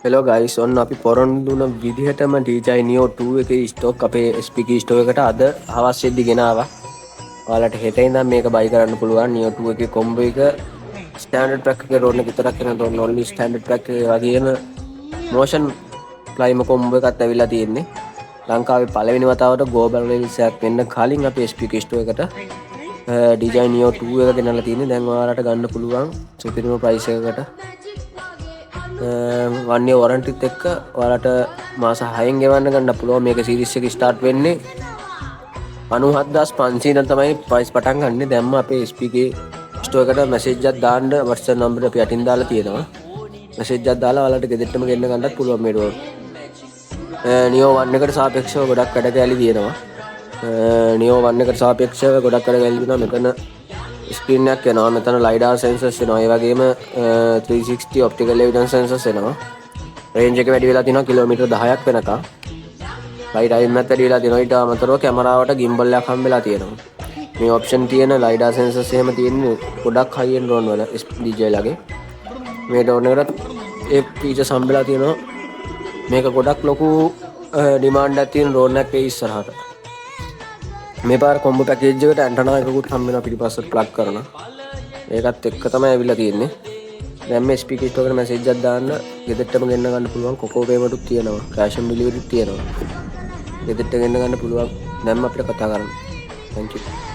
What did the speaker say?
Hello guys ඔන්න අපි පොරොන්දුන විදිහටම DJI Neo 2 එකේ ස්ටොක් අපේ SPK ස්ටෝර් එකට අද හවස් වෙද්දි ගෙනාවා. ඔයාලට හෙට ඉඳන් මේක බයි කරන්න පුළුවන්. Neo 2 එකේ කොම්බෝ එක ස්ටෑන්ඩඩ් පැක් එකේ රෝන් එක විතරක් කරන රෝන් only ස්ටෑන්ඩඩ් පැක් එකේ වගේම මොෂන් ක්ලයිම කොම්බෝ එකත් ඇවිල්ලා තියෙන්නේ. ලංකාවේ පළවෙනි වතාවට ග්ලෝබල් රිලීස් එකක් වෙන්න කලින් අපේ SPK ස්ටෝර් එකට DJI Neo 2 එක ගෙනල්ලා තියෙන්නේ. දැන් ඔයාලට ගන්න පුළුවන් සුපිරිම ප්‍රයිස් එකකට. වන්නේ වරන්ටිත් එක්ක ඔයාලට මාස 6න් ගෙවන්න ගන්න පුළුවන්. මේක සීරීස් එක ස්ටාර්ට් වෙන්නේ 97500 තමයි ප්‍රයිස් පටන් ගන්න. දැම්ම අපේ SPK ස්ටෝර් එකට මැසේජ් එකක් දාන්න WhatsApp නම්බර අපි යටින් දාලා තියෙනවා. මැසේජ් එකක් දාලා ඔයාලට ගෙදරටම ගෙන්න ගන්නත් පුළුවන් මේ ඩෝර්. Neo 1 එකට සාපේක්ෂව ගොඩක් වැඩ කැලි තියෙනවා. Neo 1 එකට සාපේක්ෂව ගොඩක් වැඩ කැලි තියෙනවා. මෙතන ස්ක්‍රීන් එකක් එනවා. මෙතන LiDAR sensors එනවා. ඒ වගේම 360 optical evidence sensors එනවා. රේන්ජ් එක වැඩි වෙලා තිනවා කිලෝමීටර් 10ක් වෙනකම්. ලයිට් ටයිම් එකත් වැඩි වෙලා තිනවා. ඊට අමතරව කැමරාවට gimbal එකක් හම්බෙලා තියෙනවා. මේ ඔප්ෂන් තියෙන LiDAR sensors එහෙම තියෙන්නේ ගොඩක් high end drone වල DJI ලගේ. මේ drone එකට ඒ features හම්බෙලා තියෙනවා. මේක ගොඩක් ලොකු demand එකක් තියෙන drone එකක් ඒ ඉස්සරහට. මේ පාර කොම්බෝ පැකේජ් එකට ඇන්ටනා එකකුත් හම්බ වෙනවා පිටිපස්සට ප්ලග් කරන. ඒකත් එක්ක තමයි ඇවිල්ලා තියෙන්නේ. දැන් මේ ස්පීකර් ස්ටෝර් එකට මැසේජ් එකක් දාන්න ගෙදරටම ගෙන්න ගන්න පුළුවන්. කොකෝ පේමන්ට් උත් තියෙනවා. කැෂ් ඔන් ඩෙලිවරිත් තියෙනවා. ගෙදරට ගෙන්න ගන්න පුළුවන්. දැන් අපිට කතා කරන්න. thank you